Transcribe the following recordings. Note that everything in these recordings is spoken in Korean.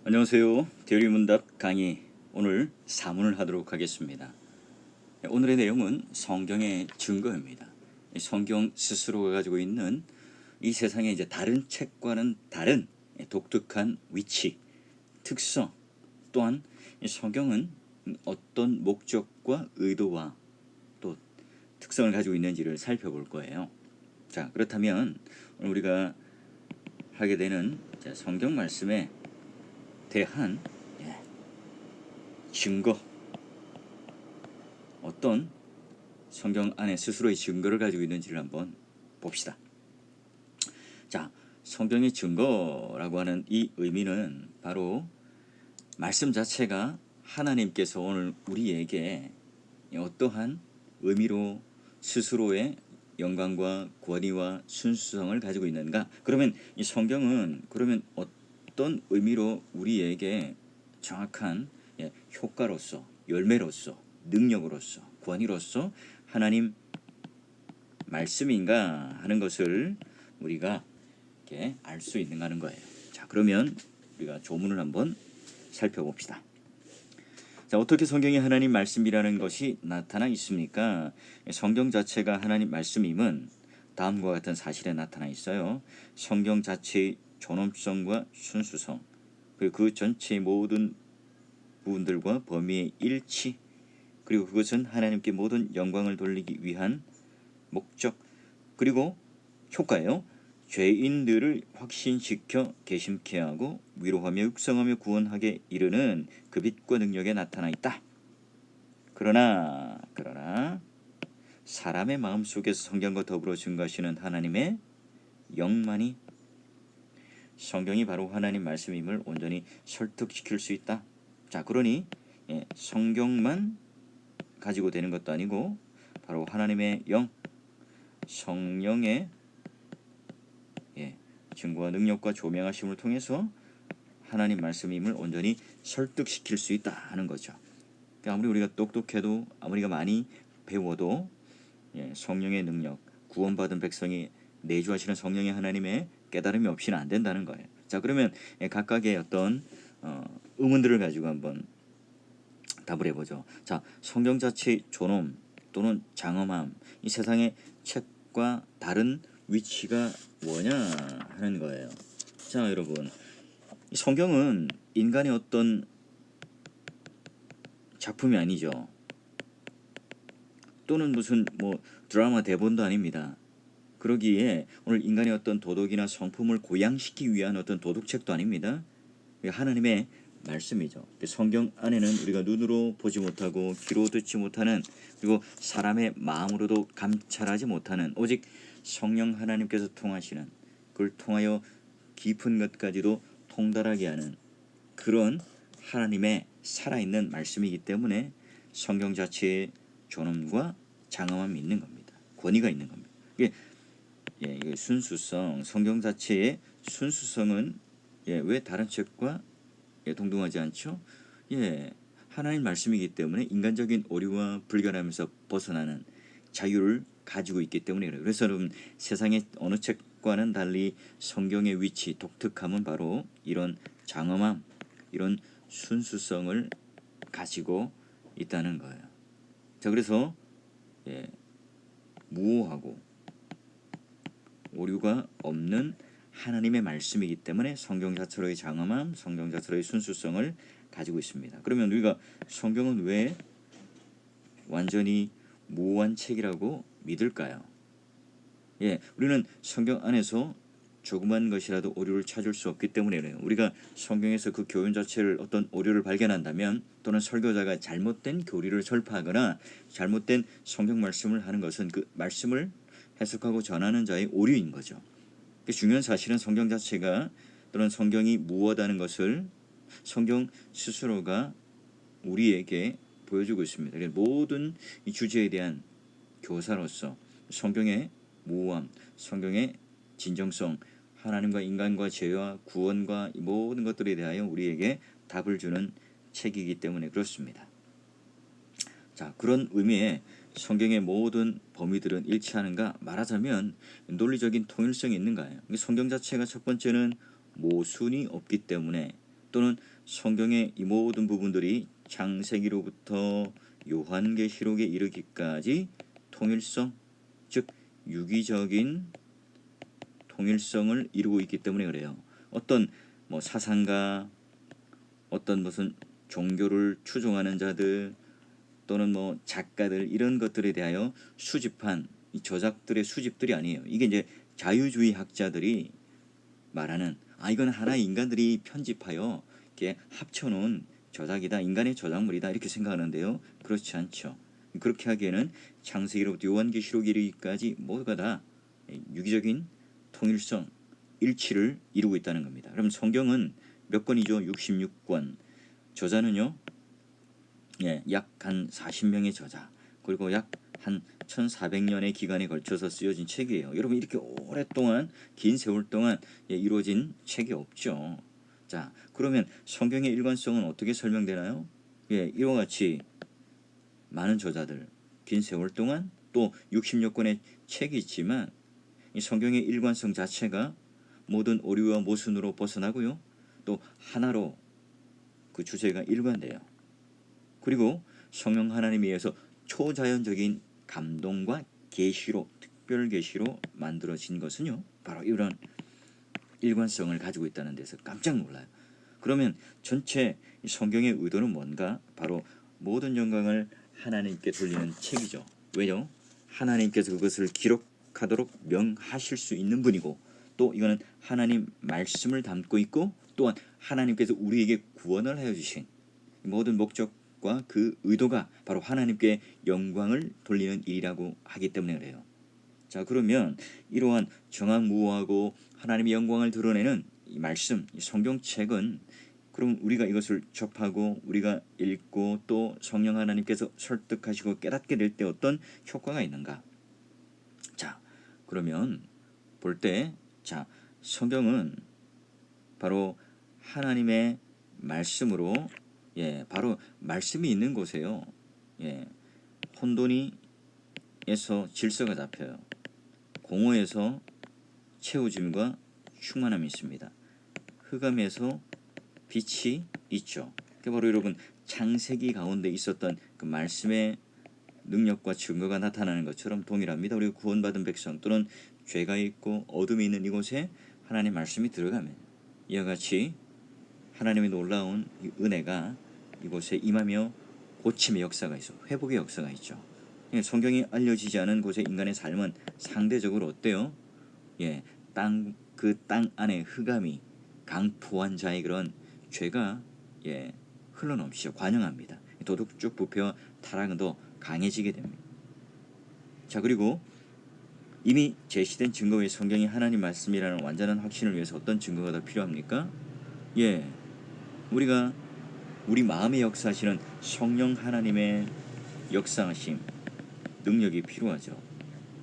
안녕하세요. 대리문답 강의 오늘 4문을 하도록 하겠습니다. 오늘의 내용은 성경의 증거입니다. 성경 스스로가 가지고 있는 이 세상의 이제 다른 책과는 다른 독특한 위치, 특성, 또한 성경은 어떤 목적과 의도와 또 특성을 가지고 있는지를 살펴볼 거예요. 자, 그렇다면 오늘 우리가 하게 되는 성경 말씀에 대한 증거, 어떤 성경 안에 스스로의 증거를 가지고 있는지를 한번 봅시다. 자, 성경의 증거라고 하는 이 의미는 바로 말씀 자체가 하나님께서 오늘 우리에게 어떠한 의미로 스스로의 영광과 권위와 순수성을 가지고 있는가? 그러면 이 성경은 그러면 어떤 의미로 우리에게 정확한 효과로서, 열매로서, 능력으로서, 권위로서 하나님 말씀인가 하는 것을 우리가 이렇게 알 수 있는가 하는 거예요. 자, 그러면 우리가 조문을 한번 살펴봅시다. 자, 어떻게 성경이 하나님 말씀이라는 것이 나타나 있습니까? 성경 자체가 하나님 말씀임은 다음과 같은 사실에 나타나 있어요. 성경 자체의 존엄성과 순수성, 그리고 그 전체의 모든 부분들과 범위의 일치, 그리고 그것은 하나님께 모든 영광을 돌리기 위한 목적, 그리고 효과예요. 죄인들을 확신시켜 계심케 하고 위로하며 육성하며 구원하게 이르는 그 빛과 능력에 나타나 있다. 그러나 사람의 마음속에서 성경과 더불어 증거하시는 하나님의 영만이 성경이 바로 하나님 말씀임을 온전히 설득시킬 수 있다. 자, 그러니 성경만 가지고 되는 것도 아니고 바로 하나님의 영, 성령의 증거와 능력과 조명하심을 통해서 하나님 말씀임을 온전히 설득시킬 수 있다 하는 거죠. 그러니까 아무리 우리가 똑똑해도, 아무리가 많이 배워도 성령의 능력, 구원받은 백성이 내주하시는 성령의 하나님의 깨달음이 없이는 안 된다는 거예요. 자, 그러면 각각의 어떤 의문들을 가지고 한번 답을 해보죠. 자, 성경 자체의 존엄 또는 장엄함, 이 세상의 책과 다른 위치가 뭐냐 하는 거예요. 자, 여러분, 성경은 인간의 어떤 작품이 아니죠. 또는 무슨 드라마 대본도 아닙니다. 그러기에 오늘 인간의 어떤 도덕이나 성품을 고양시키기 위한 어떤 도덕책도 아닙니다. 하나님의 말씀이죠. 성경 안에는 우리가 눈으로 보지 못하고 귀로 듣지 못하는, 그리고 사람의 마음으로도 감찰하지 못하는, 오직 성령 하나님께서 통하시는, 그걸 통하여 깊은 것까지도 통달하게 하는 그런 하나님의 살아있는 말씀이기 때문에 성경 자체의 존엄과 장엄함이 있는 겁니다. 권위가 있는 겁니다. 이게 순수성, 성경 자체의 순수성은 왜 다른 책과 동등하지 않죠? 하나님 말씀이기 때문에 인간적인 오류와 불결함에서 벗어나는 자유를 가지고 있기 때문에 그래요. 그래서 여러분, 세상의 어느 책과는 달리 성경의 위치, 독특함은 바로 이런 장엄함, 이런 순수성을 가지고 있다는 거예요. 자, 그래서 무오하고 오류가 없는 하나님의 말씀이기 때문에 성경 자체로의 장엄함, 성경 자체로의 순수성을 가지고 있습니다. 그러면 우리가 성경은 왜 완전히 무오한 책이라고 믿을까요? 우리는 성경 안에서 조그만 것이라도 오류를 찾을 수 없기 때문에 그래요. 우리가 성경에서 그 교훈 자체를 어떤 오류를 발견한다면, 또는 설교자가 잘못된 교리를 설파하거나 잘못된 성경 말씀을 하는 것은 그 말씀을 해석하고 전하는 자의 오류인 거죠. 중요한 사실은 성경 자체가 또는 성경이 무엇하는 것을 성경 스스로가 우리에게 보여주고 있습니다. 모든 이 주제에 대한 교사로서 성경의 무오함, 성경의 진정성, 하나님과 인간과 죄와 구원과 이 모든 것들에 대하여 우리에게 답을 주는 책이기 때문에 그렇습니다. 자, 그런 의미에 성경의 모든 범위들은 일치하는가? 말하자면 논리적인 통일성이 있는가요? 성경 자체가 첫 번째는 모순이 없기 때문에, 또는 성경의 이 모든 부분들이 창세기로부터 요한계시록에 이르기까지 통일성, 즉 유기적인 통일성을 이루고 있기 때문에 그래요. 어떤 뭐 사상가, 어떤 무슨 종교를 추종하는 자들 또는 뭐 작가들 이런 것들에 대하여 수집한 이 저작들의 수집들이 아니에요. 이게 이제 자유주의 학자들이 말하는 이건 하나의 인간들이 편집하여 이렇게 합쳐놓은 저작이다, 인간의 저작물이다 이렇게 생각하는데요. 그렇지 않죠. 그렇게 하기에는 창세기로부터 요한계시록 이르기까지 모두가 다 유기적인 통일성, 일치를 이루고 있다는 겁니다. 그럼 성경은 몇 권이죠? 66권. 저자는요, 약 한 40명의 저자, 그리고 약 한 1400년의 기간에 걸쳐서 쓰여진 책이에요. 여러분 이렇게 오랫동안 긴 세월 동안 이루어진 책이 없죠. 자, 그러면 성경의 일관성은 어떻게 설명되나요? 이와 같이 많은 저자들, 긴 세월 동안 또 60여 권의 책이 있지만 이 성경의 일관성 자체가 모든 오류와 모순으로 벗어나고요. 또 하나로 그 주제가 일관돼요. 그리고 성령 하나님에 의해서 초자연적인 감동과 계시로, 특별 계시로 만들어진 것은요, 바로 이런 일관성을 가지고 있다는 데서 깜짝 놀라요. 그러면 전체 성경의 의도는 뭔가? 바로 모든 영광을 하나님께 돌리는 책이죠. 왜요? 하나님께서 그것을 기록하도록 명하실 수 있는 분이고, 또 이거는 하나님 말씀을 담고 있고, 또한 하나님께서 우리에게 구원을 하여 주신 모든 목적과 그 의도가 바로 하나님께 영광을 돌리는 일이라고 하기 때문에 그래요. 자, 그러면 이러한 정확무오하고 하나님의 영광을 드러내는 이 말씀, 이 성경책은 그럼 우리가 이것을 접하고 우리가 읽고 또 성령 하나님께서 설득하시고 깨닫게 될 때 어떤 효과가 있는가? 자, 그러면 볼 때, 자, 성경은 바로 하나님의 말씀으로, 바로 말씀이 있는 곳에요. 혼돈이에서 질서가 잡혀요. 공허에서 채워짐과 충만함이 있습니다. 흑암에서 빛이 있죠. 그게 바로 여러분 창세기 가운데 있었던 그 말씀의 능력과 증거가 나타나는 것처럼 동일합니다. 우리가 구원받은 백성 또는 죄가 있고 어둠이 있는 이곳에 하나님의 말씀이 들어가면 이와 같이 하나님의 놀라운 은혜가 이곳에 임하며 고침의 역사가 있어, 회복의 역사가 있죠. 성경이 알려지지 않은 곳의 인간의 삶은 상대적으로 어때요? 땅 안에 흑암이 강포한 자의 그런 죄가 흘러넘치죠. 관영합니다. 도덕적 부패와 타락은 더 강해지게 됩니다. 자, 그리고 이미 제시된 증거 외에 성경이 하나님 말씀이라는 완전한 확신을 위해서 어떤 증거가 더 필요합니까? 우리가 우리 마음에 역사하시는 성령 하나님의 역사하심, 능력이 필요하죠.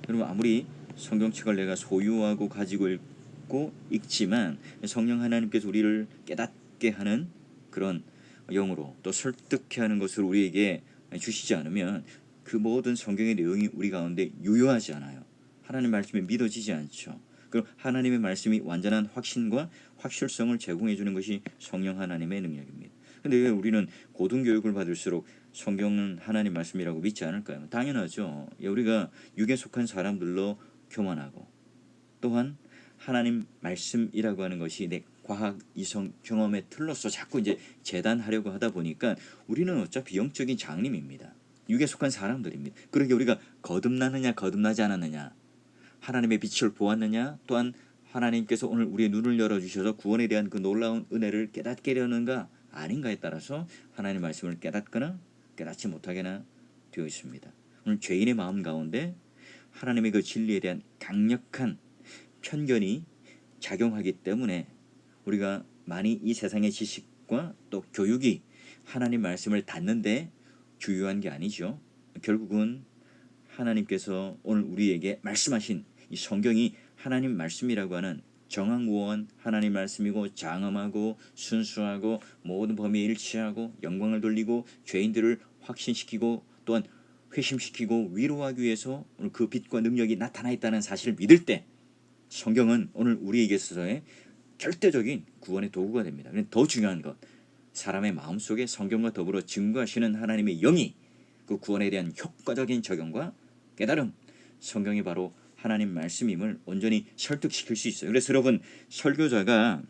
여러분 아무리 성경책을 내가 소유하고 가지고 읽고 읽지만 성령 하나님께서 우리를 깨닫게 하는 그런 영으로 또 설득케 하는 것을 우리에게 주시지 않으면 그 모든 성경의 내용이 우리 가운데 유효하지 않아요. 하나님 말씀이 믿어지지 않죠. 그럼 하나님의 말씀이 완전한 확신과 확실성을 제공해 주는 것이 성령 하나님의 능력입니다. 근데 왜 우리는 고등교육을 받을수록 성경은 하나님 말씀이라고 믿지 않을까요? 당연하죠. 우리가 육에 속한 사람들로 교만하고 또한 하나님 말씀이라고 하는 것이 내 과학 이성 경험의 틀로서 자꾸 이제 재단하려고 하다 보니까 우리는 어차피 영적인 장님입니다. 육에 속한 사람들입니다. 그러게 우리가 거듭나느냐 거듭나지 않았느냐, 하나님의 빛을 보았느냐, 또한 하나님께서 오늘 우리의 눈을 열어주셔서 구원에 대한 그 놀라운 은혜를 깨닫게 하려는가 아닌가에 따라서 하나님의 말씀을 깨닫거나 깨닫지 못하게나 되어 있습니다. 오늘 죄인의 마음 가운데 하나님의 그 진리에 대한 강력한 편견이 작용하기 때문에 우리가 많이 이 세상의 지식과 또 교육이 하나님 말씀을 닫는데 주요한 게 아니죠. 결국은 하나님께서 오늘 우리에게 말씀하신 이 성경이 하나님 말씀이라고 하는 정확무오한 하나님 말씀이고 장엄하고 순수하고 모든 범위에 일치하고 영광을 돌리고 죄인들을 확신시키고 또한 회심시키고 위로하기 위해서 오늘 그 빛과 능력이 나타나 있다는 사실을 믿을 때 성경은 오늘 우리에게 있어서의 절대적인 구원의 도구가 됩니다. 더 중요한 것, 사람의 마음속에 성경과 더불어 증거하시는 하나님의 영이 그 구원에 대한 효과적인 적용과 깨달음, 성경이 바로 하나님 말씀임을 온전히 설득시킬 수 있어요. 그래서 여러분, 설교자가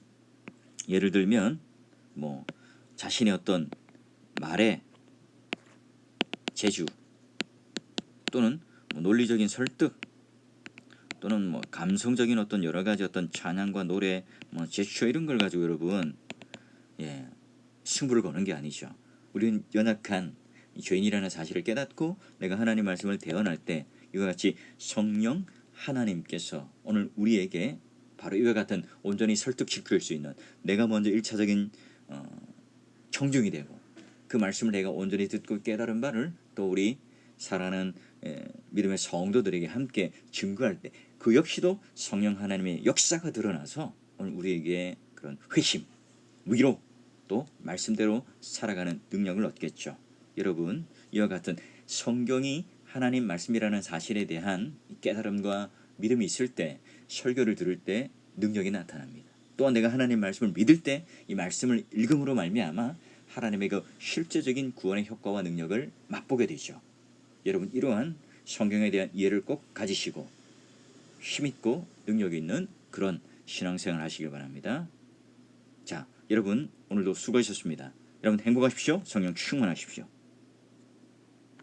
예를 들면 뭐 자신의 어떤 말의 재주 또는 뭐 논리적인 설득 또는 뭐 감성적인 어떤 여러 가지 어떤 찬양과 노래, 뭐 제스처 이런 걸 가지고 여러분 승부를 거는 게 아니죠. 우리는 연약한 죄인이라는 사실을 깨닫고 내가 하나님 말씀을 대언할 때 이와 같이 성령 하나님께서 오늘 우리에게 바로 이와 같은 온전히 설득시킬 수 있는, 내가 먼저 1차적인 청중이 되고 그 말씀을 내가 온전히 듣고 깨달은 바를 또 우리 사랑하는 믿음의 성도들에게 함께 증거할 때 그 역시도 성령 하나님의 역사가 드러나서 오늘 우리에게 그런 회심, 위로 또 말씀대로 살아가는 능력을 얻겠죠. 여러분, 이와 같은 성경이 하나님 말씀이라는 사실에 대한 깨달음과 믿음이 있을 때 설교를 들을 때 능력이 나타납니다. 또한 내가 하나님 말씀을 믿을 때 이 말씀을 읽음으로 말미암아 하나님의 그 실제적인 구원의 효과와 능력을 맛보게 되죠. 여러분, 이러한 성경에 대한 이해를 꼭 가지시고 힘있고 능력이 있는 그런 신앙생활 하시길 바랍니다. 자, 여러분 오늘도 수고하셨습니다. 여러분 행복하십시오. 성령 충만하십시오.